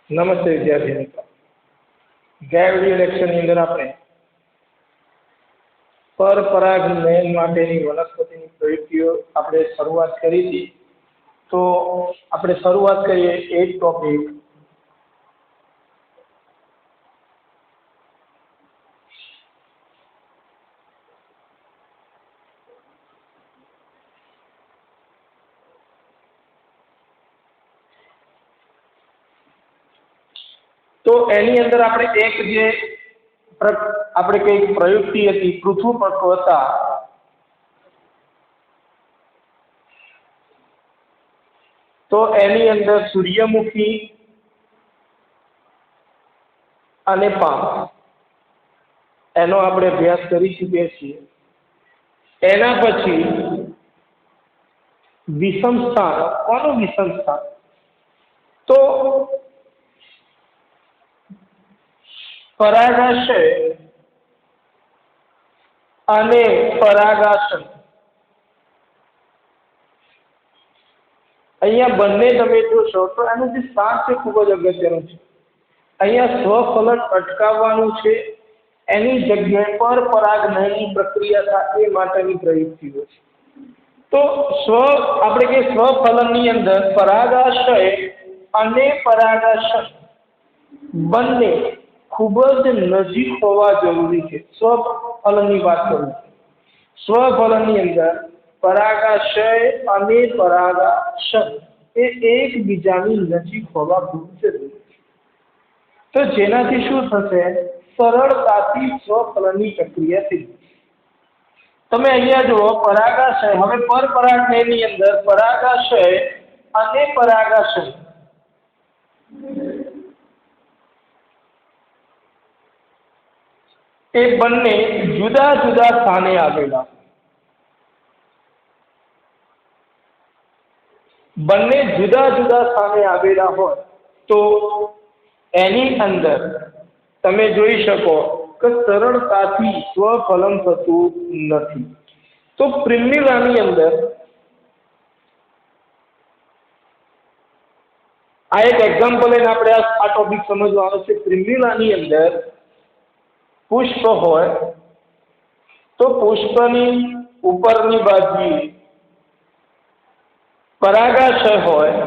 નમસ્તે વિદ્યાર્થી મિત્રો. ગયા વિડીયો લેક્ચરની અંદર આપણે પરપરાગનયન માટેની વનસ્પતિની પ્રવૃત્તિઓ આપણે શરૂઆત કરી હતી. તો આપણે શરૂઆત કરીએ એક ટોપિક તો એની અંદર આપણે એક જે આપણે કઈ પ્રવૃત્તિ હતી પૃથુ પટો હતા તો એની અંદર સૂર્યમુખી અને પામ એનો આપણે અભ્યાસ કરી ચૂક્યા છીએ. એના પછી વિષમ સ્થાન. કોનું વિષમ સ્થાન? તો પરાગાશય અને પરાગાસન. અહીંયા બંને તમે જોશો તો એનું જે સ્થાન છે ખૂબ જ અગત્યનું છે. અહીંયા સ્વફલન અટકાવવાનું છે, એની જગ્યાએ પર પરાગનયનની પ્રક્રિયા થાય એ માટેની પ્રયુક્તિઓ છે. તો આપણે કે સ્વફલનની અંદર પરાગાશય અને પરાગાસન બંને ખૂબ જ નજીક હોવા જરૂરી છે. સ્વફલનની વાત કરું છું. સ્વફલનની અંદર પરાગાશય અને પરાગાસન એ એકબીજાની નજીક હોવા ખૂબ જરૂરી છે. તો જેનાથી શું થશે? સરળતાથી સ્વફલનની પ્રક્રિયા થઈ જશે. તમે અહીંયા જુઓ પરાગાશય. હવે પરપરાગનયનની અંદર પરાગાશય અને પરાગાસન એ બંને જુદા જુદા સ્થાને આવેલા. બંને જુદા જુદા સ્થાને આવેલા હોય તો એની અંદર તમે જોઈ શકો કે સરળતાથી સ્વફલન થતું નથી. તો પ્રિમિલાની અંદર આ એક એક્ઝામ્પલ લઈને આપણે આ ટોપિક સમજવાનો છે. પ્રિમિલાની અંદર પુષ્પ હોય તો પુષ્પની ઉપરની બાજુએ પરાગાશય હોય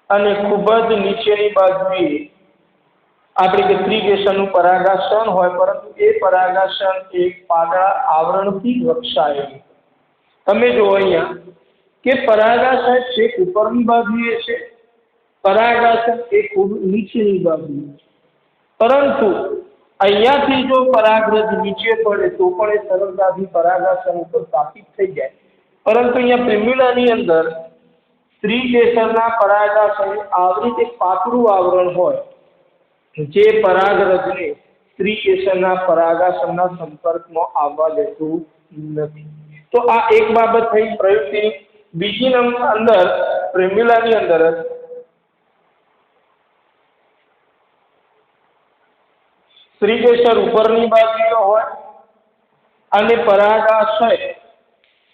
અને ખૂબ જ નીચેની બાજુએ આપણી કે ત્રિકેશરનું પરાગાસન હોય, પરંતુ એ પરાગાસન એક પાતળા આવરણથી રક્ષાયેલું. તમે જુઓ અહીંયા કે પરાગાશય છેક ઉપરની બાજુએ છે, પરાગાસન એ ખૂબ નીચેની બાજુએ છે. પરંતુ અહીંયાથી જો પરાગરજ નીચે પડે તો પણ એ સરળતાથી પરાગાસન ઉપર સ્થાપિત થઈ જાય. પરંતુ અહીંયા પ્રિમ્યુલાની અંદર ત્રિકેસરના પરાગાસન આવરિત એક પાતળું આવરણ હોય જે પરાગરજને ત્રિકેસરના પરાગાસનના સંપર્કમાં આવવા દેતું નથી. તો આ એક બાબત થઈ પ્રયુક્તિ. બીજી અંદર પ્રિમ્યુલાની અંદર ત્રિકેસર ઉપરની બાજુએ હોય અને પરાગાશય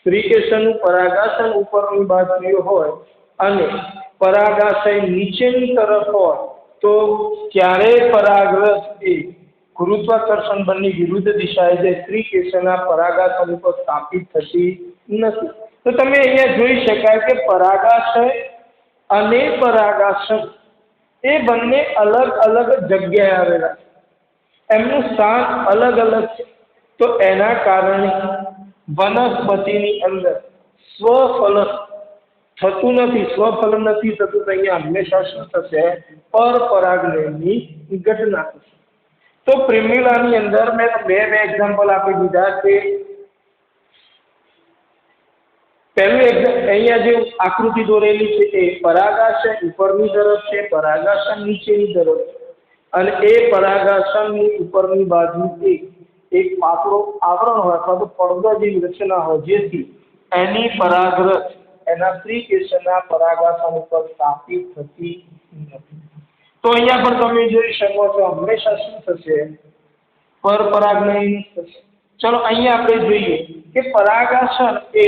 ત્રિકેસરનું પરાગાસન ઉપરની બાજુએ હોય અને પરાગાશય નીચેની તરફ હોય તો ક્યારેય પરાગરજ એ ગુરુત્વાકર્ષણ બળની વિરુદ્ધ દિશાએ જે ત્રિકેસરના પરાગાસન ઉપર સ્થાપિત થતી નથી. તો તમે અહીંયા જોઈ શકાય કે પરાગાશય અને પરાગાસન એ બંને અલગ અલગ જગ્યાએ આવેલા છે. એમનું સ્થાન અલગ અલગ છે. તો એના કારણે વનસ્પતિની અંદર સ્વફલન થતું નથી. સ્વફલન નથી થતું તો અહીંયા હંમેશા શું થશે? પરપરાગનયનની ઘટના થશે. તો પ્રિમ્યુલાની અંદર મેં બે એક્ઝામ્પલ આપી દીધા છે. પહેલું અહીંયા જે આકૃતિ દોરેલી છે એ પરાગાશય ઉપરની તરફ છે, પરાગાસન નીચેની તરફ છે અને એ પરાગાસનની ઉપરની બાજુ એક પાતળો આવરણ હોય અથવા તો પડદા જેવી રચના હોય જેથી એની પરાગરજ એના ત્રિકેસરના પરાગાસન ઉપર સ્થાપિત થતી નથી. તો અહીંયા પણ તમે જોઈ શકો છો હંમેશા શું થશે? પરપરાગનયન થશે. ચલો અહીંયા આપણે જોઈએ કે પરાગાસન એ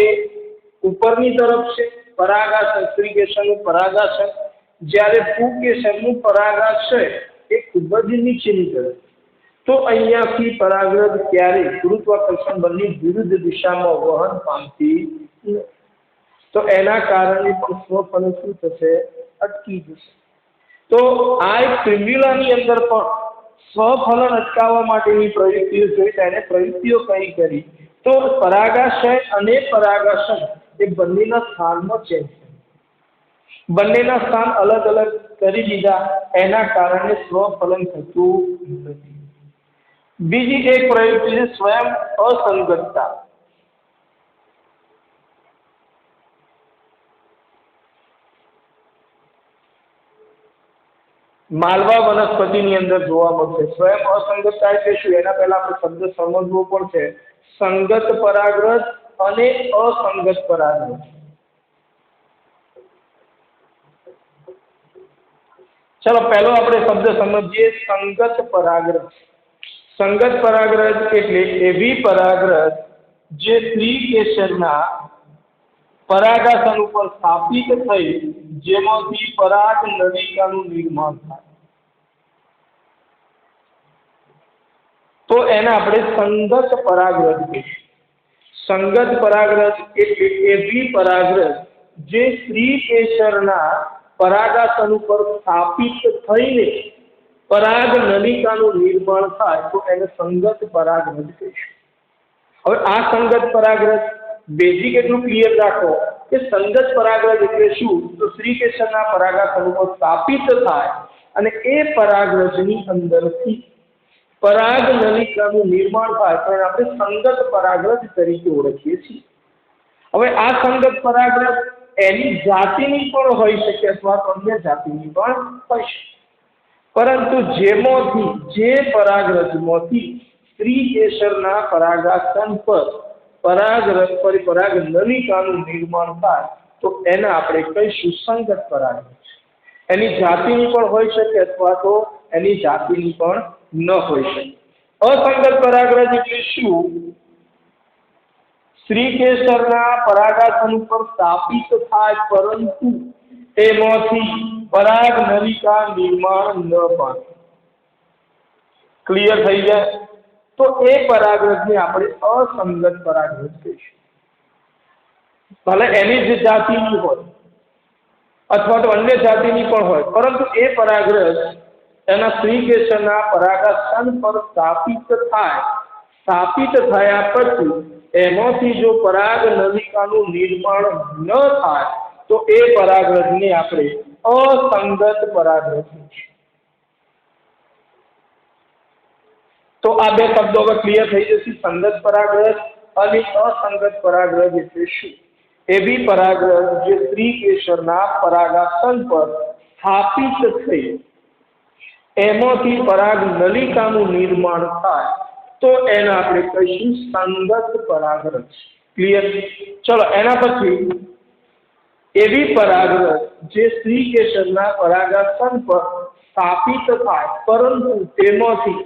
ઉપરની તરફ છે, પરાગાસન ત્રિકેસરનું પરાગાસન જ્યારે પુકેસરનું પરાગાશય એ ખૂબ જ નીચેની તરફ, તો અહીંયાથી પરાગરજ ક્યારેય ગુરુત્વાકર્ષણ બળની વિરુદ્ધ દિશામાં વહન પામતી નથી. તો એના કારણે પણ સ્વફલન શું થશે? અટકી જશે. તો આ એક ફિબ્યુલાની અંદર પણ સ્વફલન અટકાવવા માટેની પ્રવૃત્તિઓ જોઈ, તેને પ્રવૃત્તિઓ કઈ કરી? તો પરાગાશય અને પરાગાસન એ બંનેના સ્થાનમાં ચેન્જ થયું, બંનેના સ્થાન અલગ અલગ કરી દીધા, એના કારણે સ્વફલન થતું નથી. બીજી એક પ્રવૃત્તિ છે સ્વયં અસંગતતા. માલવા વનસ્પતિની અંદર જોવા મળશે. સ્વયં અસંગતતા એટલે શું? એના પહેલા આપણે શબ્દ સમજવો પડશે. સંગત પરાગરજ અને અસંગત પરાગરજ. ચલો પહેલો આપણે શબ્દ સમજીએ, સંગત પરાગરજ. સંગત પરાગરજ એટલે એવી પરાગરજ જે સ્ત્રીકેસરના પરાગાસન ઉપર સ્થાપિત થઈ જેમાંથી પરાગ નલિકાનું નિર્માણ થાય, તો એને આપણે સંગત પરાગરજ કહીશું. સંગત પરાગરજ એટલે એવી પરાગરજ જે સ્ત્રીકેસરના પરાગાસન ઉપર સ્થાપિત થઈને પરાગ નલિકાનું નિર્માણ થાય, તો એને સંગત પરાગરજ કહીશું. હવે આ સંગત પરાગરજ બેઝિક એટલું ક્લિયર રાખો કે સંગત પરાગરજ એટલે શું? તો સ્ત્રીકેસરના પરાગાસન ઉપર સ્થાપિત થાય અને એ પરાગરજની અંદરથી પરાગ નલિકાનું નિર્માણ થાય, તો એને આપણે સંગત પરાગરજ તરીકે ઓળખીએ છીએ. હવે આ સંગત પરાગરજ એની જાતિની પણ હોઈ શકે અથવા અન્ય જાતિની પણ હોઈ શકે, પરંતુ જે પરાગરજમાંથી સ્ત્રીકેસરના પરાગાસન પર પરાગ નલિકાનું નિર્માણ થાય, તો એને આપણે કહીશું સંગત પરાગરજ. એની જાતિની પણ હોઈ શકે અથવા તો એની જાતિની પણ ન હોઈ શકે. અસંગત પરાગરજ એટલે શું? સ્ત્રીકેસરના પરાગાસન ઉપર સ્થાપિત થાય પરંતુ એમાંથી પરાગ નલિકા નિર્માણ ન પામે. ક્લિયર થઈ જાય? તો એ પરાગરજને આપણે અસંગત પરાગરજ કહીશું. ભલે એની જ જાતિની હોય અથવા તો અન્ય જાતિની પણ હોય, પરંતુ એ પરાગરજ એના સ્ત્રીકેસરના પરાગાસન પર સ્થાપિત થયા પછી એમાંથી જો પરાગ નલિકાનું નિર્માણ ન થાય, તો એ પરાગરજને આપણે અસંગત પરાગરજ કહીશું. તો આ બે શબ્દો હવે ક્લિયર થઈ જશે. સંગત પરાગરજ અને અસંગત પરાગરજ એટલે શું? એવી પરાગરજ જે સ્ત્રીકેસરના પરાગાસન પર સ્થાપિત થઈ એમાંથી પરાગ નલિકાનું નિર્માણ થાય, તો એને આપણે કહીશું સંગત પરાગરજ. ક્લિયર? ચલો એના પછી એવી પરાગરજ જે સ્ત્રીકેસરના પરાગાસન પર સ્થાપિત થાય પરંતુ તેમાંથી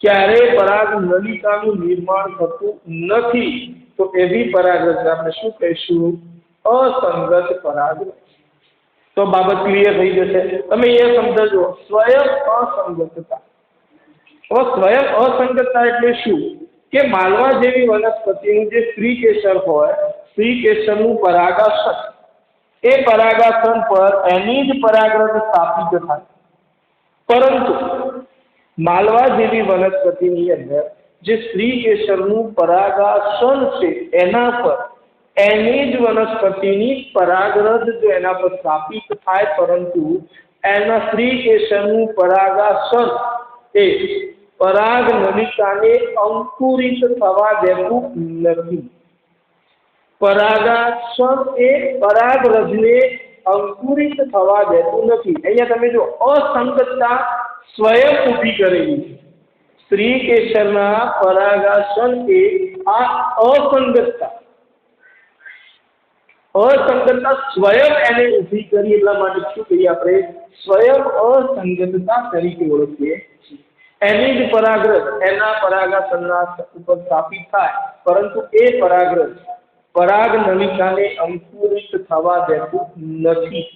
ક્યારેય પરાગ નલિકાનું નિર્માણ થતું નથી, તો એવી પરાગરજ આપણે શું કહીશું? અસંગત પરાગરજ. તો બાબત ક્લિયર થઈ જશે. તમે અહીંયા સમજો સ્વયં અસંગતતા. હવે સ્વયં અસંગતતા એટલે શું? કે માલવા જેવી વનસ્પતિનું જે સ્ત્રીકેસર હોય, સ્ત્રીકેસરનું પરાગાસન, એ પરાગાસન પર એની જ પરાગરજ સ્થાપિત થાય, પરંતુ માલવા જેવી વનસ્પતિની અંદર જે સ્ત્રીકેસરનું પરાગાસન છે એના પર એની જ વનસ્પતિની પરાગરજ જો એના પર સ્થાપિત થાય, પરંતુ એના સ્ત્રીકેસરનું પરાગાસન એ પરાગ નલિકાને અંકુરિત થવા દેતું નથી. પરાગાસન એ પરાગરજને અંકુરિત થવા દેતું નથી. અહીંયા તમે જો અસંગતતા સ્વયં ઊભી કરેલી છે. સ્ત્રીકેસરના પરાગાસન એ આ અસંગતતા સ્વયં એને ઊભી કરી, એટલા માટે શું કહીએ આપણે? સ્વયં અસંગતતા તરીકે ઓળખીએ છીએ. એની જ પરાગરજ એના પરાગાસનના ઉપર સ્થાપિત થાય, પરંતુ એ પરાગરજ પરાગ નલિકાને અંકુરિત થવા દેતું નથી.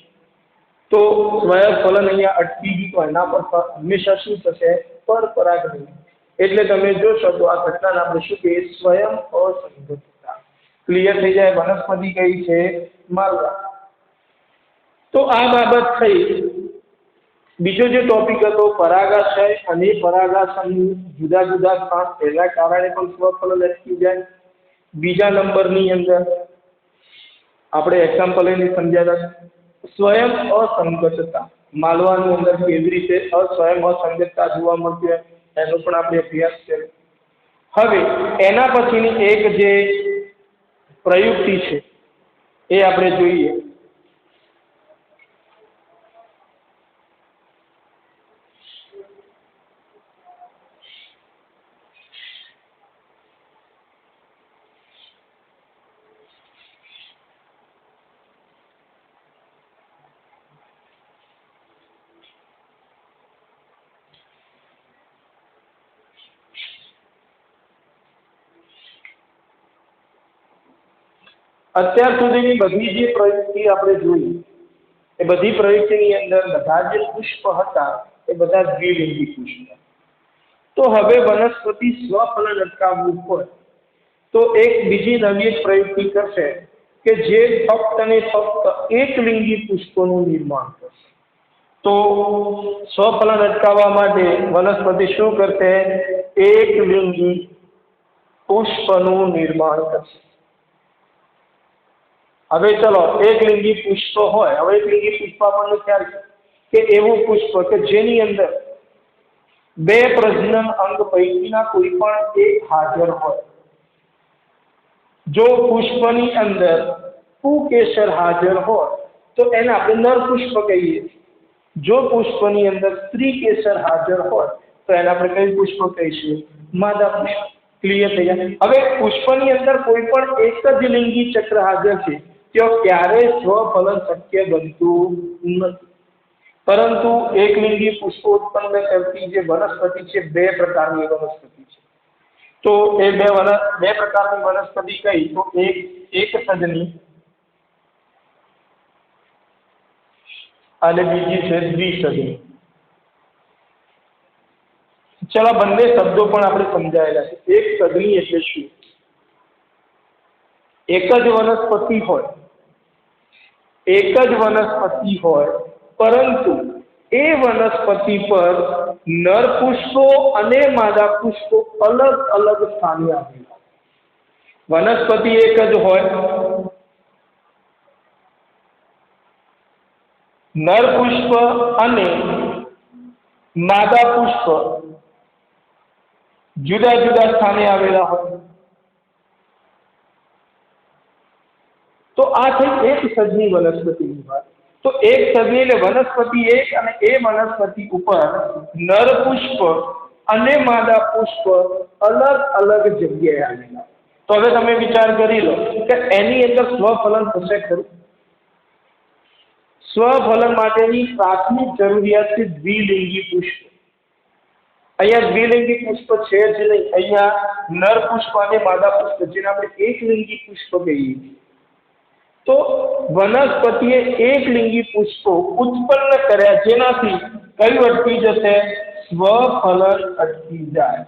તો સ્વયં ફલન અહીંયા અટકી ગઈ તો એના પર હંમેશા શું થશે? પરપરાગમય. એટલે તમે જોશો તો આ ઘટનાને આપણે શું કહીએ? સ્વયં અસંગતતા. ક્લિયર થઈ જાય? વનસ્પતિ કઈ છે? માલવા. તો આ બાબત થઈ. બીજો જે ટોપિક હતો પરાગાશય અને પરાગાશય જુદા જુદા સ્થાન એના કારણે પણ સ્વફલન અટકી જાય. બીજા નંબરની અંદર આપણે એક્ઝામ્પલ એને સમજ્યા સ્વયં અસંગતતા. માલવાની અંદર કેવી રીતે સ્વયં અસંગતતા જોવા મળતી હોય એનો પણ આપણે અભ્યાસ કર્યો. હવે એના પછીની એક જે પ્રયુક્તિ છે એ આપણે જોઈએ. અત્યાર સુધીની બધી જે પ્રયુક્તિ આપણે જોઈ એ બધી પ્રયુક્તિની અંદર બધા જે પુષ્પ હતા એ બધા દ્વિલિંગી પુષ્પ. તો હવે વનસ્પતિ સ્વફલન અટકાવવું હોય તો એક બીજી નવી એક પ્રયુક્તિ કરશે કે જે ફક્ત અને ફક્ત એકલિંગી પુષ્પોનું નિર્માણ કરશે. તો સ્વફલન અટકાવવા માટે વનસ્પતિ શું કરશે? એકલિંગી પુષ્પનું નિર્માણ કરશે. હવે ચલો એકલિંગી પુષ્પ હોય. હવે એકલિંગી પુષ્પ આપણને ખ્યાલ છે કે એવું પુષ્પ કે જેની અંદર બે પ્રજનન અંગ પૈકીના કોઈ પણ એક હાજર હોય. જો પુષ્પની અંદર પુકેસર હાજર હોય તો એને આપણે નર પુષ્પ કહીએ. જો પુષ્પની અંદર સ્ત્રી કેસર હાજર હોય તો એને આપણે કઈ પુષ્પ કહીશું? માદા પુષ્પ. ક્લિયર થઈ જાય? હવે પુષ્પની અંદર કોઈ પણ એક જ લિંગી ચક્ર હાજર છે તો ક્યારેય સ્વફલન શક્ય બનતું નથી. પરંતુ એકલિંગી પુષ્પો ઉત્પન્ન કરતી જે વનસ્પતિ છે બે પ્રકારની વનસ્પતિ છે. તો એ બે પ્રકારની વનસ્પતિ કઈ? તો એક સજની અને બીજી છે દ્વિસજની. ચલો બંને શબ્દો પણ આપણે સમજાયેલા છે. એક સજની એટલે શું? એક જ વનસ્પતિ હોય પરંતુ એ વનસ્પતિ પર નર પુષ્પો અને માદા પુષ્પો અલગ અલગ સ્થાને આવેલા. વનસ્પતિ એક જ હોય, નર પુષ્પ અને માદા પુષ્પ જુદા જુદા સ્થાને આવેલા હોય. તો આ થઈ એક સજની વનસ્પતિની વાત. તો એક સજની એટલે વનસ્પતિ એક અને એ વનસ્પતિ ઉપર નર પુષ્પ અને માદા પુષ્પ અલગ અલગ જગ્યાએ આવેલા. તો હવે તમે વિચાર કરી લો કે એની અંદર સ્વફલન થશે ખરું? સ્વફલન માટેની પ્રાથમિક જરૂરિયાત છે દ્વિલિંગી પુષ્પ. અહીંયા દ્વિલિંગી પુષ્પ છે જ નહીં. અહીંયા નર પુષ્પ અને માદા પુષ્પ જેને આપણે એકલિંગી પુષ્પ કહીએ. તો વનસ્પતિએ એકલિંગી પુષ્પો ઉત્પન્ન કર્યા જેનાથી કયું અટકી જશે? સ્વફલન અટકી જાય.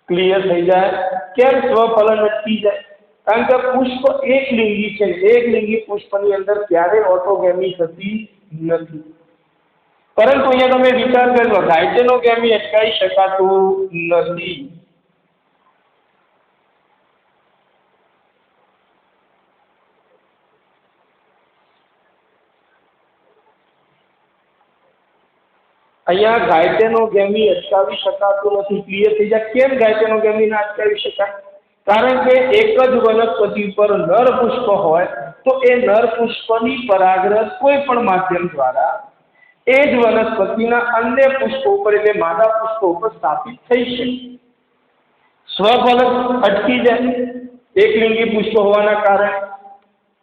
ક્લિયર થઈ જાય? કેમ સ્વફલન અટકી જાય? કારણ કે પુષ્પ એકલિંગી છે. એકલિંગી પુષ્પની અંદર ક્યારેય ઓટોગેમી થતી નથી. પરંતુ અહીંયા તમે વિચાર કરી લો ગાયટેનોગેમી અટકાવી શકાતું નથી. અહીંયા ગાયટેનોગેમી અટકાવી શકાતું નથી. ક્લિયર થઈ જાય? કેમ ગાયટેનોગેમી ના અટકાવી શકાય? કારણ કે એક જ વનસ્પતિ પર નર પુષ્પ હોય તો એ નર પુષ્પની પરાગરસ કોઈ પણ માધ્યમ દ્વારા એ જ વનસ્પતિના અન્ય પુષ્પો ઉપર એટલે માદા પુષ્પો ઉપર સ્થાપિત થઈ શકે. સ્વફલન અટકી જાય એકલિંગી પુષ્પ હોવાના કારણે.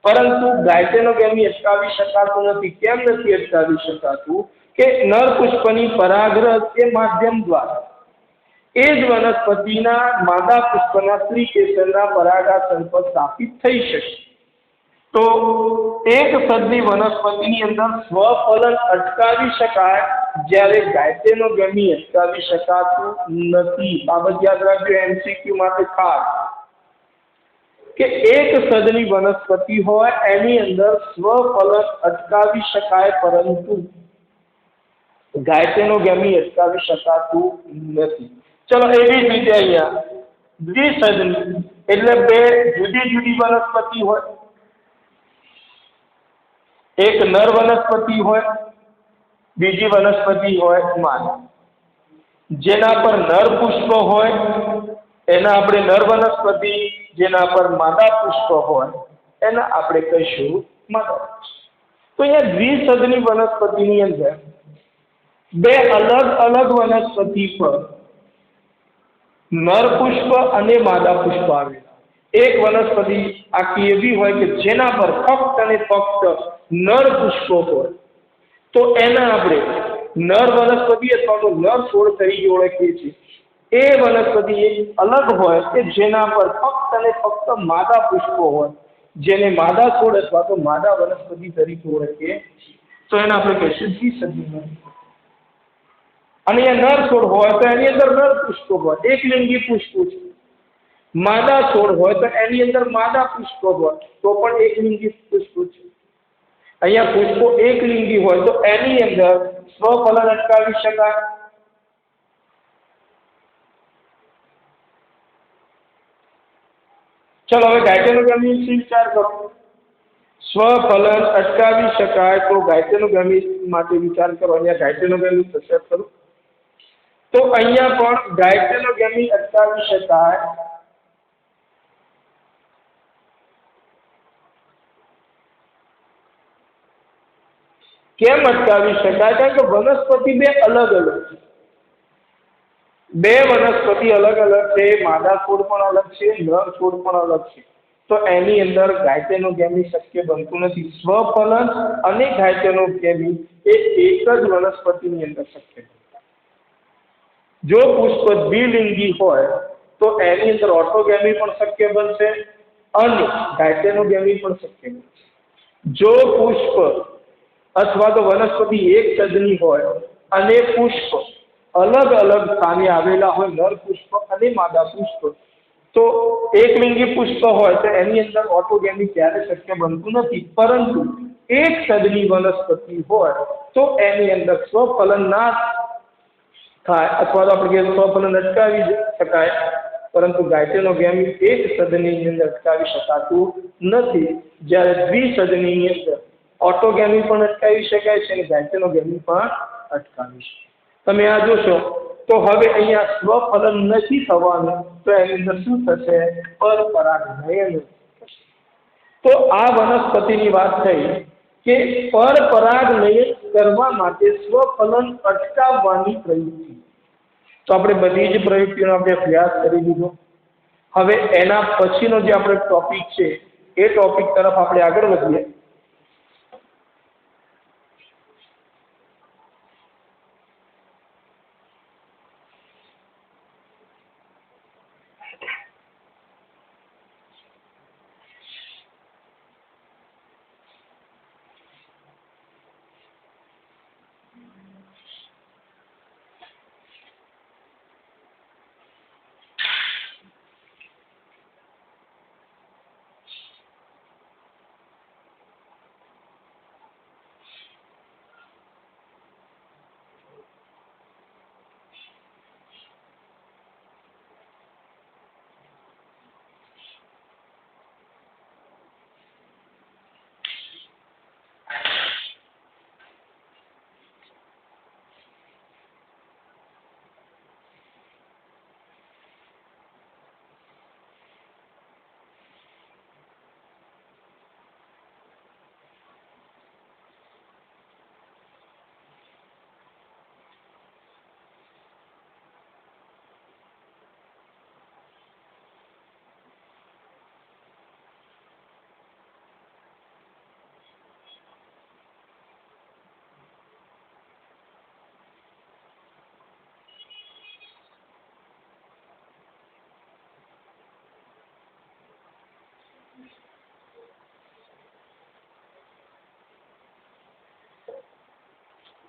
પરંતુ ગાયટેનોગેમી અટકાવી શકાતું નથી. કેમ નથી અટકાવી શકાતું? કે નર પુષ્પની પરાગરસ એ માધ્યમ દ્વારા એ જ વનસ્પતિના માદા પુષ્પના સ્ત્રી કેસરના પરાગાસન પર સ્થાપિત થઈ શકે. તો એક સદની વનસ્પતિની અંદર સ્વફલન અટકાવી શકાય, જ્યારે ગાયટેનોગેમી અટકાવી શકાતું નથી. બાબત યાદ રાખજો એમસીક્યુ માટે ખાસ, કે એક સદની વનસ્પતિ હોય એની અંદર સ્વફલન અટકાવી શકાય, પરંતુ ગાયટેનોગેમી અટકાવી શકાતું નથી. ચલો એવી જ રીતે અહીંયા દ્વિસદની એટલે બે જુદી જુદી વનસ્પતિ હોય, એક નર વનસ્પતિ હોય, બીજી વનસ્પતિ હોય માદા. જેના પર નર પુષ્પ હોય એના આપણે નર વનસ્પતિ, જેના પર માદા પુષ્પ હોય એના આપણે કહીશું માદા. તો અહીંયા દ્વિસદની વનસ્પતિની અંદર બે અલગ અલગ વનસ્પતિ પર નર પુષ્પ અને માદા પુષ્પ આવે. એક વનસ્પતિ આખી એવી હોય કે જેના પર ફક્ત અને ફક્ત નર પુષ્પો હોય, તો એના આપણે નર વનસ્પતિ અથવા તો નર છોડ તરીકે ઓળખીએ છીએ. એ વનસ્પતિ એક અલગ હોય કે જેના પર ફક્ત અને ફક્ત માદા પુષ્પો હોય, જેને માદા છોડ અથવા તો માદા વનસ્પતિ તરીકે ઓળખીએ, તો એને આપણે કહીશું દ્વિસદની. અને એ નર છોડ હોય તો એની અંદર નર પુષ્પો હોય, એકલિંગી પુષ્પો છે. માદા છોડ હોય તો એની અંદર માદા પુષ્પો હોય, તો પણ એકલિંગી પુષ્પો છે. અહીંયા પુષ્પો એકલિંગી હોય તો એની અંદર સ્વફલન અટકાવી શકાય. ચલો હવે ગાયટેનોગેમી વિશે વિચાર કરો. સ્વફલન અટકાવી શકાય તો ગાયટેનોગેમી માટે વિચાર કરો. અહીંયા ગાયટેનોગેમી પસંદ કરો તો અહીંયા પણ ગાયટેનોગેમી અટકાવી શકાય. કેમ અટકાવી શકાય? કારણ કે વનસ્પતિ બે અલગ અલગ છે. બે વનસ્પતિ અલગ અલગ છે, માદા છોડ પણ અલગ છે, નર છોડ પણ અલગ છે. તો એની અંદર ગાયટેનોગેમી શક્ય બનતું નથી. સ્વફલન અને ગાયટેનોગેમી એ એક જ વનસ્પતિની અંદર શક્ય છે. જો પુષ્પ દ્વિલિંગી હોય તો એની અંદર ઓટોગેમી પણ શક્ય બનશે અને ગાયટેનોગેમી પણ શક્ય બનશે. જો પુષ્પ અથવા તો વનસ્પતિ એક સદની હોય અને પુષ્પ અલગ અલગ સ્થાને આવેલા હોય, નર પુષ્પ અને માદા પુષ્પ, તો એકલિંગી પુષ્પ હોય તો એની અંદર ઓટોગેમી ક્યારે શક્ય બનતું નથી. પરંતુ એક સદની વનસ્પતિ હોય તો એની અંદર સ્વફલન ના થાય અથવા તો આપણે સ્વફલન અટકાવી શકાય, પરંતુ ગાયટેનોગેમી એક સદની અંદર અટકાવી શકાતું નથી, જ્યારે દ્વિસદની અંદર ઓટોગેમી પણ અટકાવી શકાય છે અને ગાયટેનોગેમી પણ અટકાવી શકાય. તમે આ જોશો તો હવે અહીંયા સ્વફલન નથી થવાનું, તો એની અંદર શું થશે? પરપરાગનયન. તો આ વનસ્પતિની વાત થઈ કે પરપરાગનયન કરવા માટે સ્વફલન અટકાવવાની પ્રવૃત્તિ. તો આપણે બધી જ પ્રવૃત્તિઓનો આપણે અભ્યાસ કરી લીધો. હવે એના પછીનો જે આપણે ટોપિક છે એ ટોપિક તરફ આપણે આગળ વધીએ.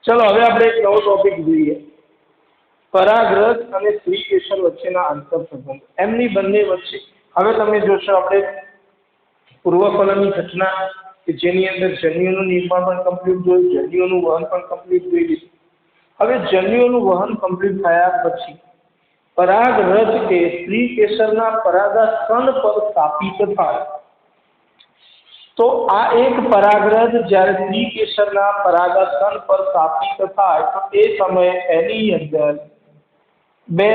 ચલો હવે આપણે એક નવો ટોપિક જોઈએ, પરાગરજ અને સ્ત્રી કેસર વચ્ચેના આંતર સંબંધ. એમની બંને વચ્ચે હવે તમે જોશો આપણે પૂર્વફલનની ઘટના કે જેની અંદર જન્યુઓનું નિર્માણ પણ કમ્પ્લીટ જોયું, જન્યુઓનું વહન પણ કમ્પ્લીટ જોઈ લીધું. હવે જન્યુઓનું વહન કમ્પ્લીટ થયા પછી પરાગરજ એ સ્ત્રી કેસરના પરાગાસન પર સ્થાપિત થાય. તો આ એક પરાગરજ જ્યારે સ્ત્રી કેસરના પરાગાસન પર સ્થાપિત થાય તો એ સમયે એની અંદર બે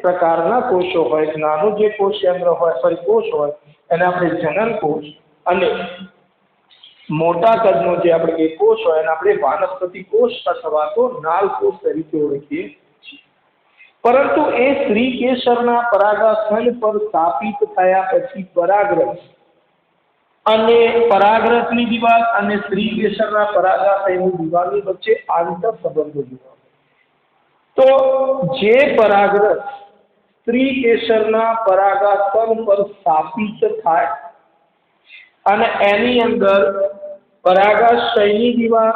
પ્રકારના કોષો હોય. એક નાનું જે કોષ કેન્દ્ર હોય કોષ હોય એને આપણે જનન કોષ, અને મોટા કદનો જે આપણે કોષ હોય એને આપણે વાનસ્પતિ કોષ અથવા તો નાલ કોષ તરીકે ઓળખીએ છીએ. પરંતુ એ સ્ત્રી કેસરના પરાગાસન પર સ્થાપિત થયા પછી પરાગરજ અને પરાગરજની દિવાલ અને સ્ત્રી કેસરના પરાગાશયની દિવાલની વચ્ચે આંતર સંબંધો જોવા. તો જે પરાગરજ સ્ત્રી કેસરના પરાગાસન પર સ્થાપિત થાય અને એની અંદર પરાગાશયની દિવાલ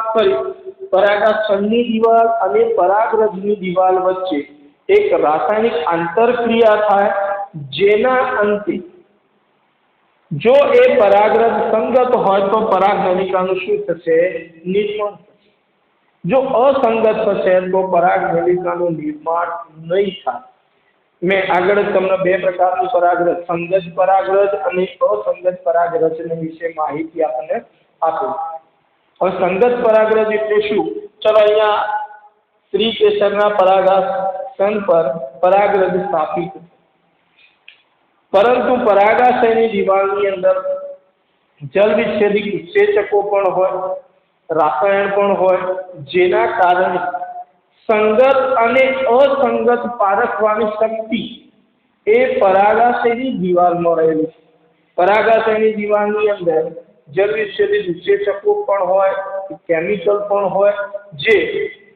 પરાગાશયની દિવાલ અને પરાગરજની દિવાલ વચ્ચે એક રાસાયણિક આંતરક્રિયા થાય, જેના અંતે જો એ પરાગરજ સંગત હોય તો પરાગનલિકાનું શું થશે? નિર્માણ થશે. જો અસંગત થશે તો પરાગનલિકાનું નિર્માણ નહીં થાય. મેં આગળ જ તમને બે પ્રકારની પરાગરજ, સંગત પરાગરજ અને અસંગત પરાગરજની વિશે માહિતી આપણને આપી. હવે સંગત પરાગરજ એટલે શું? ચલો અહીંયા સ્ત્રી કેસરના પરાગાસન પર પરાગરજ સ્થાપિત, પરંતુ પરાગાશયની દિવાલની અંદર જલ વિચ્છેદિક ઉત્સેચકો પણ હોય, રાસાયણ પણ હોય, જેના કારણે સંગત અને અસંગત પારખવાની શક્તિ એ પરાગાશયની દિવાલમાં રહેલી છે. પરાગાશયની દિવાલની અંદર જલ વિચ્છેદિત ઉત્સેચકો પણ હોય, કેમિકલ પણ હોય, જે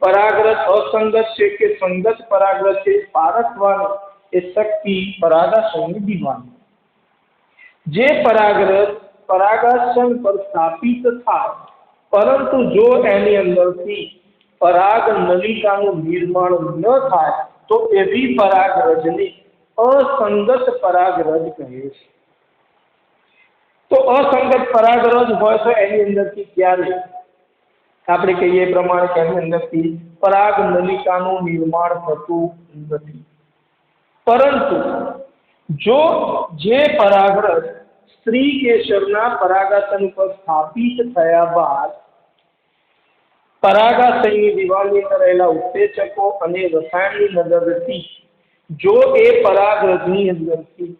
પરાગરજ અસંગત છે કે સંગત પરાગરજ છે પારખવાની એ શક્તિ પરાગાશયની દિવાલ. જે પરાગરજ પરાગાસન પર સ્થાપિત થાય પરંતુ જો એની અંદરથી પરાગ નલિકાનું નિર્માણ ન થાય તો એવી પરાગરજને અસંગત પરાગરજ કહે છે. તો અસંગત પરાગરજ હોય તો એની અંદરથી ક્યારે આપણે કહીએ એ પ્રમાણે કે એની અંદરથી પરાગ નલિકાનું નિર્માણ થતું નથી. પરંતુ જો જે પરાગરજ સ્ત્રી કેસરના પરાગાસન પર સ્થાપિત થયા બાદ પરાગાશયની દિવાલની અંદર રહેલા ઉત્સેચકો અને રસાયણની મદદથી જો એ પરાગરજની અંદરથી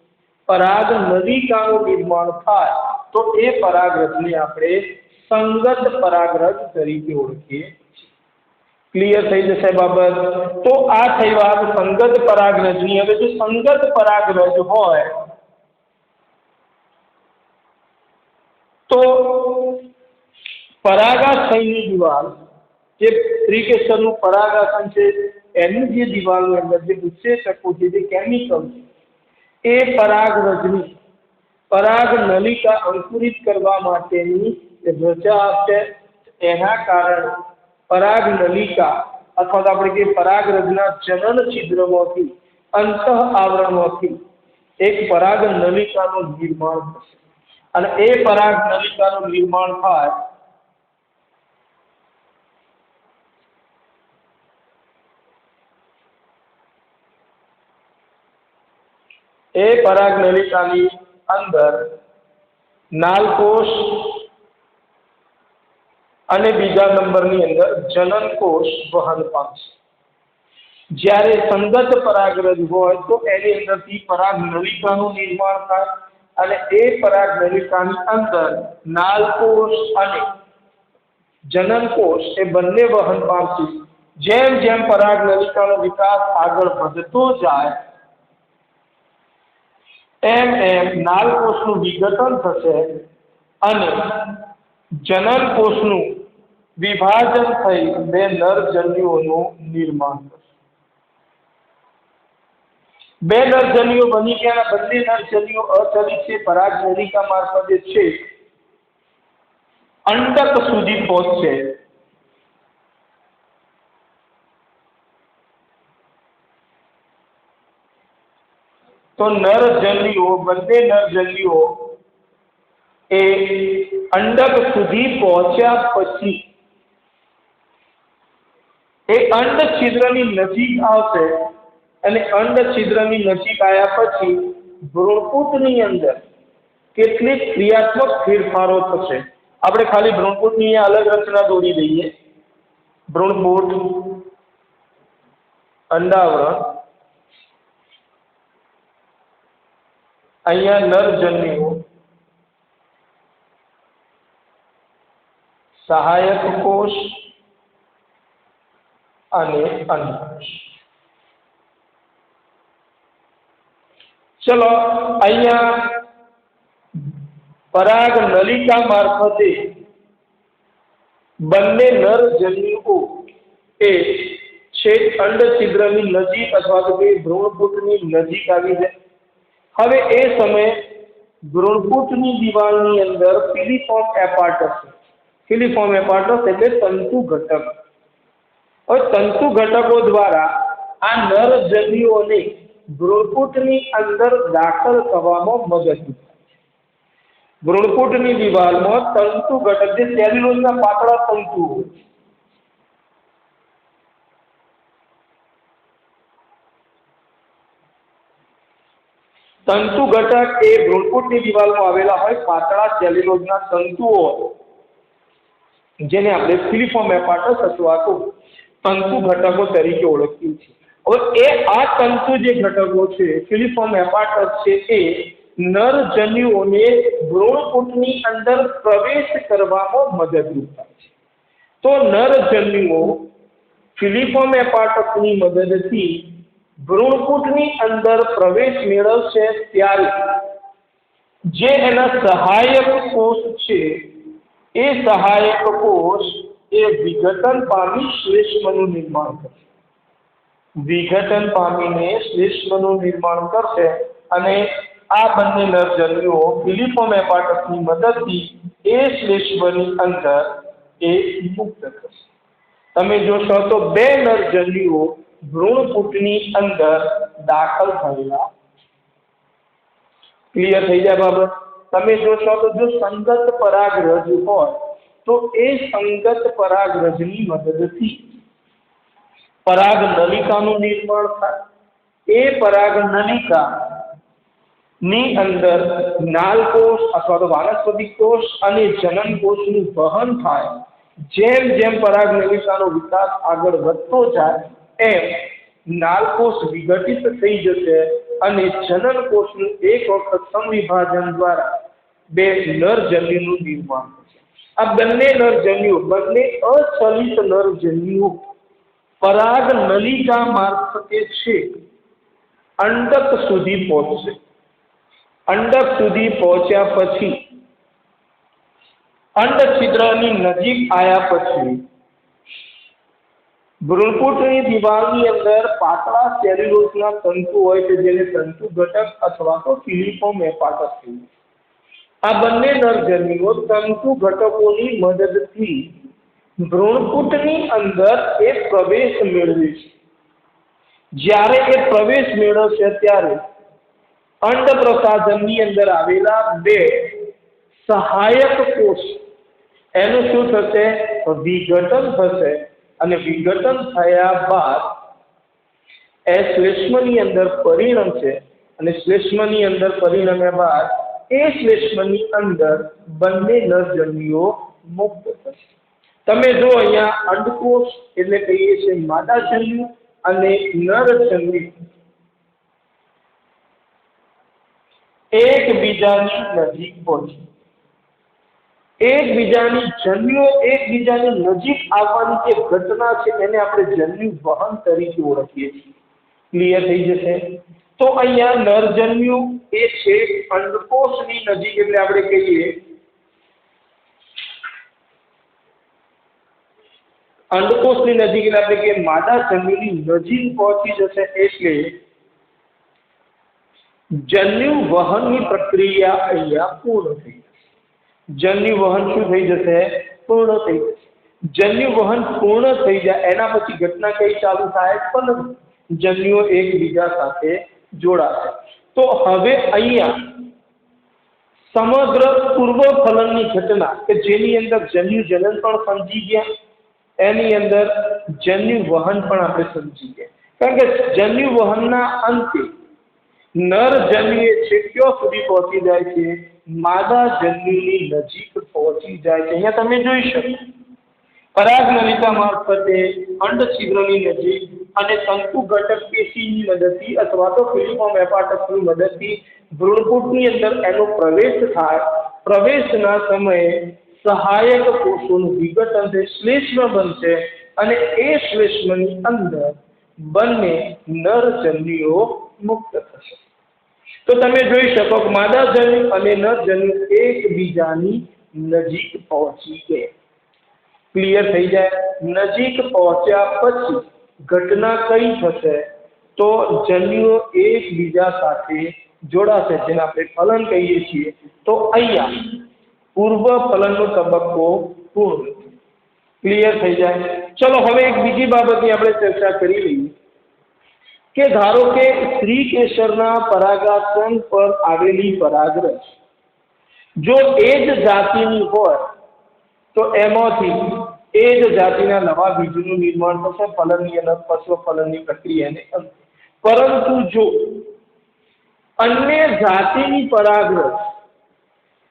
પરાગ નલિકાનું નિર્માણ થાય તો એ પરાગરજને આપણે સંગત પરાગરજ તરીકે ઓળખીએ. ક્લિયર થઈ જશે બાબત? તો આ થઈ વાત સંગત પરાગરજની. હવે જો સંગત પરાગરજ હોય તો પરાગાશયની દિવાલ જે સ્ત્રી કેસરનું પરાગાસન છે એની જે દિવાલની અંદર જે ઉત્સેચકો છે, જે કેમિકલ છે, એ પરાગરજની પરાગ નલિકા અંકુરિત કરવા માટેની રજા આપશે. એના કારણે પરાગ નલિકા અથવા તો આપણે કહીએ પરાગરજના જનન છિદ્રમાંથી અંતઃ આવરણમાંથી એક પરાગ નલિકાનું નિર્માણ થશે. અને એ પરાગ નલિકાનું નિર્માણ થાય એ પરાગ નલિકાની અંદર નાલકોષ અને બીજા નંબરની અંદર જનનકોષ વહન પામશે. જ્યારે સંગત પરાગરજ હોય તો એની અંદરથી પરાગ નલિકાનું નિર્માણ થાય અને એ પરાગ નલિકાની અંદર નાલકોષ અને જનનકોષ એ બંને વહન પામશે. જેમ જેમ પરાગ નલિકાનો વિકાસ આગળ વધતો જાય એમ એમ નાલકોષનું વિઘટન થશે અને જનનકોષનું વિભાજન થઈ બે નરજન્યુઓનું નિર્માણ થશે. બે નરજન્યુઓ બની ગયા. બંને નરજન્યુઓ અચલિત છે. પરાગ નલિકા મારફતે છે અંડક સુધી પહોંચશે. तो नरजन्युओ બંને નરજન્યુઓ એ અંડક સુધી પહોંચ્યા પછી એ અંડ છિદ્રની નજીક આવશે અને અંડ છિદ્રની નજીક આવ્યા પછી ભ્રૂણપૂટની અંદર કેટલીક ક્રિયાત્મક ફેરફારો થશે। આપણે ખાલી ભ્રૂણપૂટની અલગ રચના દોરી દઈએ। ભ્રૂણપૂટ, અંડાવરણ, અહીંયા નરજન્યુઓ, સહાયક કોષ અને અંડકોષ। चलो અહીંયા પરાગ નલિકા મારફતે બંને નરજન્યુઓ એ છેક અંડ છિદ્રની નજીક અથવા તો કે ભ્રૂણપૂટની નજીક આવી જાય। હવે એ સમયે ભ્રૂણપૂટની દિવાલની અંદર ફિલિફોર્મ એપાર્ટસ છે। ફિલિફોર્મ એપાર્ટસ એટલે તંતુ ઘટક। હવે તંતુ ઘટકો દ્વારા આ નરજન્યુઓને ભ્રૂણપૂટની અંદર દાખલ થવામાં મદદરૂપ થાય છે। ભ્રૂણપૂટની દિવાલમાં તંતુ ઘટક જે સેલ્યુલોઝના પાતળા તંતુ હોય તંતુ ઘટક એ ભ્રૂણપૂટની દિવાલમાં આવેલા હોય પાતળા સેલ્યુલોઝના તંતુઓ જેને આપણે ફિલિફોર્મ એપાર્ટસ અથવા તો તંતુ ઘટકો તરીકે ઓળખીએ છીએ। હવે એ આ તંતુ જે ઘટકો છે ફિલિફોર્મ એપાર્ટસ છે એ નરજન્યુઓને ભ્રૂણપૂટની અંદર પ્રવેશ કરવામાં મદદરૂપ થાય છે। તો નરજન્યુઓ ફિલિફોર્મ એપાર્ટસની મદદથી ભ્રૂણપૂટની અંદર પ્રવેશ મેળવશે ત્યારે જે એના સહાયક કોષ છે એ સહાયક કોષ એ વિઘટન પામી શ્લેષ્મનું નિર્માણ કરશે। વિઘટન પામીને શ્લેષ્મનું નિર્માણ કરશે અને આ બંને નરજન્યુઓ ફિલિફોર્મ એપાર્ટસની મદદથી એ શ્લેષ્મની અંદર એ મુક્ત થશે। તમે જોશો તો બે નરજન્યુઓ ભ્રૂણપૂટની અંદર દાખલ થયેલા। ક્લિયર થઈ જાય બાબત? તમે જોશો તો જો સંગત પરાગરજ હોય તો એ સંગત પરાગરજની મદદથી પરાગ નલિકાનું નિર્માણ થાય। એ પરાગ નલિકાની અંદર નાલકોષ અથવા તો વાનસ્પતિક કોષ અને જનન કોષનું વહન થાય। જેમ જેમ પરાગ નલિકાનો વિકાસ આગળ વધતો જાય એમ નાલકોષ વિઘટિત થઈ જશે અને જનન કોષનું એક વખત સંવિભાજન દ્વારા બે નરજન્યુનું નિર્માણ થશે। આ બંને નરજન્યુઓ બંને અચલિત નરજન્યુઓ પરાગ નલિકા મારફતે છે અંડક સુધી પહોંચશે। અંડક સુધી પહોંચ્યા પછી અંડ છિદ્રની નજીક આવ્યા પછી ભ્રૂણપૂટની દિવાલની અંદર પાતળા સેલ્યુલોઝના તંતુ હોય છે જેને તંતુ ઘટક અથવા તો ફિલિફોર્મ એપાર્ટસ કહીએ। આ બંને નરજન્યુઓ તંતુ ઘટકોની મદદથી ભ્રૂણપૂટની અંદર એ પ્રવેશ મેળવે છે। જ્યારે એ પ્રવેશ મેળવશે ત્યારે અંડ પ્રસાધનની અંદર આવેલા બે સહાયક કોષ એનું શું થશે? વિઘટન થશે અને વિઘટન થયા બાદ એ શ્લેષ્મની અંદર પરિણમશે અને શ્લેષ્મની અંદર પરિણમ્યા બાદ એ શ્લેષ્મની અંદર બંને નરજન્યુઓ મુક્ત થશે। તમે જો અહીંયા અંડકોષ એટલે કહીએ છીએ માદાજન્યુ અને નરજન્યુ એકબીજાની નજીક પહોંચે। એકબીજાની જન્યુઓ એકબીજાની નજીક આવવાની જે ઘટના છે એને આપણે જન્યુ વહન તરીકે ઓળખીએ છીએ। ક્લિયર થઈ જશે? તો અહીંયા નરજન્યુ એ છે અંડકોષની નજીક એટલે આપણે કહીએ અંડકોષની નજીક એટલે આપણે કહીએ માદાજન્યુની નજીક પહોંચી જશે એટલે જન્યુ વહનની પ્રક્રિયા અહીંયા પૂર્ણ થઈ જશે। જન્યુ વહન શું થઈ જશે? પૂર્ણ થઈ જશે। જન્યુ વહન પૂર્ણ થઈ જાય એના પછી ઘટના કઈ ચાલુ થાય? ફલન। જન્યુઓ એકબીજા સાથે જોડાશે। તો હવે અહીંયા સમગ્ર પૂર્વ ફલનની ઘટના કે જેની અંદર જન્યુ જનન પણ સમજી ગયા, એની અંદર જન્યુ વહન પણ આપણે સમજી ગયા. કારણ કે જન્યુ વહનના અંતે નર જન્યુ છે ક્યાં સુધી પહોંચી જાય છે? માદા જન્યુની નજીક પહોંચી જાય છે. અહીંયા તમે જોઈ શકો પરાગનલિકા મારફતે અંડ છિદ્રની નજીક અને તંતુ ઘટક પેશીની મદદથી અથવા તો ફિલિપોમ એપાર્ટસની મદદથી ભ્રૂણપુટની અંદર એનો પ્રવેશ થાય. પ્રવેશના સમયે સહાયક કોષોનું વિઘટન થઈ શ્લેષ્મ બનશે અને એ શ્લેષ્મની અંદર બંને નર જન્યુઓ મુક્ત થશે. તો તમે જોઈ શકો કે માદા જન્યુ અને નર જન્યુ એકબીજાની નજીક પહોંચી ગયા. ક્લિયર થઈ જાય? નજીક પહોંચ્યા પછી ઘટના કઈ થશે? તો જન્યુઓ એકબીજા સાથે જોડાશે, જેને આપણે ફલન કહીએ છીએ. તો અહીંયા પૂર્વ ફલનનો તબક્કો પૂર્ણ. ક્લિયર થઈ જાય? ચલો હવે એક બીજી બાબતની આપણે ચર્ચા કરી લઈએ કે ધારો કે સ્ત્રી કેસરના પરાગાસન પર આવેલી પરાગરજ જો એ જ જાતિની હોય તો એમાંથી એ જ જાતિના નવા બીજનું નિર્માણ થશે ફલનની અને પશ્વ ફલનની પ્રક્રિયાને અંતે. પરંતુ જો અન્ય જાતિની પરાગરજ,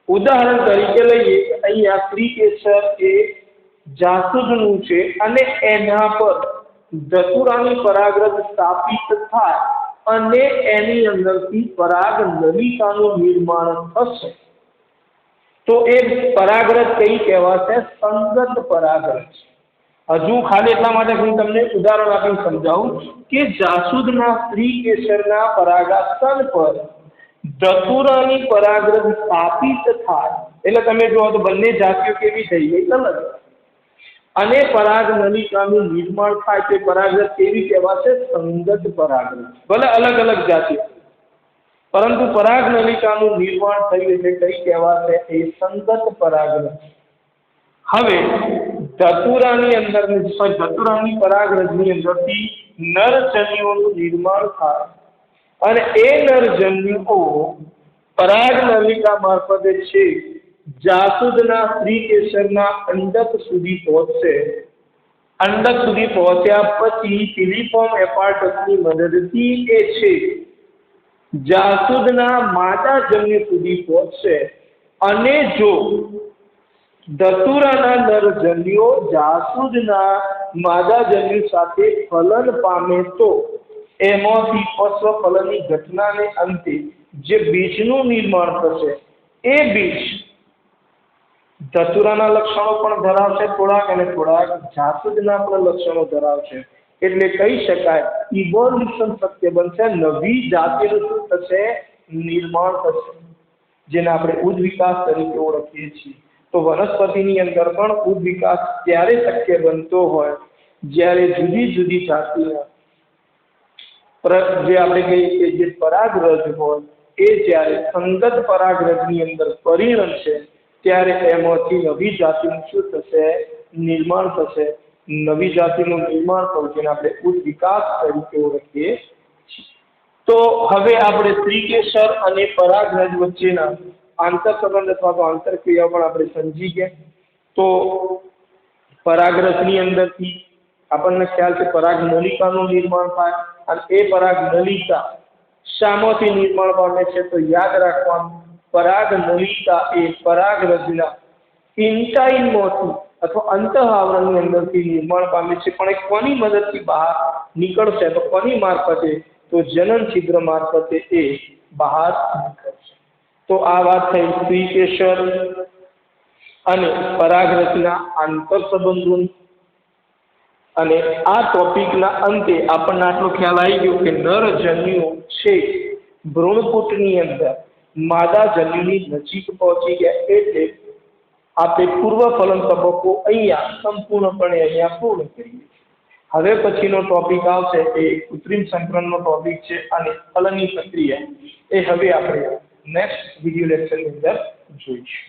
ઉદાહરણ તરીકે લઈએ કે અહીંયા સ્ત્રી કેસર એ જાસૂદનું છે અને એના પર ધતુરાની પરાગરજ સ્થાપિત થાય અને એની અંદરથી પરાગ નલિકાનું નિર્માણ થશે તો એ પરાગરજ કઈ કહેવાશે? સંગત પરાગરજ. હજુ ખાલી એટલા માટે હું તમને ઉદાહરણ આપીને સમજાવું કે જાસૂદના સ્ત્રી કેસરના પરાગાસન પર ધતુરાની પરાગરજ સ્થાપિત થાય એટલે તમે જુઓ તો બંને જાતિઓ કેવી થઈ ગઈ? અલગ. અને પરાગ નલિકાનું નિર્માણ થાય તે પરાગરજ કેવી કહેવાશે? સંગત પરાગરજ. ભલે અલગ અલગ જાતિઓ પરંતુ પરાગ નલિકાનું નિર્માણ થયું એટલે કઈ કહેવાશે? એ સંગત પરાગરજ. હવે ધતુરાની અંદર ધતુરાની પરાગરજની અંદરથી નર જન્યુઓનું નિર્માણ થાય અને એ નર જન્યુઓ પરાગ નલિકા મારફતે છે જાસૂદના સ્ત્રી કેસરના અંડક સુધી પહોંચશે. અંડક સુધી પહોંચ્યા પછી ફિલિપોમ એપાર્ટસની મદદથી એ છે જાસૂદના માદા જન્યુ સુધી પહોંચશે અને જો ધતુરાના નર જન્યુઓ જાસૂદના માદા જન્યુ સાથે ફલન પામે તો એમાંથી પશ્વ ફલનની ઘટનાને અંતે જે બીજનું નિર્માણ થશે એ બીજ ધતુરાના લક્ષણો પણ ધરાવશે થોડાક અને થોડાક જાસૂદના પણ લક્ષણો ધરાવશે. એટલે કહી શકાય ઇવોલ્યુશન શક્ય બનશે. નવી જાતિનું શું થશે? નિર્માણ થશે, જેને આપણે ઉદ વિકાસ તરીકે ઓળખીએ છીએ. તો વનસ્પતિની અંદર પણ ઉદ વિકાસ ત્યારે શક્ય બનતો હોય જ્યારે જુદી જુદી જાતિના જે આપણે કહીએ કે જે પરાગરજ હોય એ જ્યારે સંગત પરાગરજની અંદર પરિણમશે ત્યારે એમાંથી નવી જાતિનું શું થશે? નિર્માણ થશે. નવી જાતિનું નિર્માણ થવું જેને આપણે ઉદ વિકાસ તરીકે ઓળખીએ છીએ. તો હવે આપણે સ્ત્રીકેસર અને પરાગરજ વચ્ચેના આંતર સંબંધ અથવા તો આંતરક્રિયા પણ આપણે સમજી ગયા. તો પરાગરજની અંદરથી આપણને ખ્યાલ છે પરાગ નલિકાનું નિર્માણ થાય અને એ પરાગ નલિકા શામાંથી નિર્માણ પામે છે? તો યાદ રાખવાનું પરાગ નલિકા એ પરાગરજના ઇન્ટાઇનમાંથી અથવા અંતઃઆવરણની અંદરથી નિર્માણ પામે છે. પણ એ કોની મદદથી બહાર નીકળશે? તો કોની મારફતે? તો જનન છિદ્ર મારફતે એ બહાર નીકળશે. તો આ વાત થઈ સ્ત્રીકેસર અને પરાગરજના આંતર સંબંધોની. અને આ ટોપિકના અંતે આપણને આટલો ખ્યાલ આવી ગયો કે નર જન્યુઓ છે ભ્રૂણપુટની અંદર માદા જન્યુની નજીક પહોંચી ગયા એટલે આપણે પૂર્વ ફલન તબક્કો અહીંયા સંપૂર્ણપણે અહીંયા પૂર્ણ કરીએ. હવે પછીનો ટોપિક આવશે એ કૃત્રિમ સંકરણનો ટોપિક છે અને ફલનની પ્રક્રિયા એ હવે આપણે નેક્સ્ટ વિડિયો લેક્ચરની અંદર જોઈશું.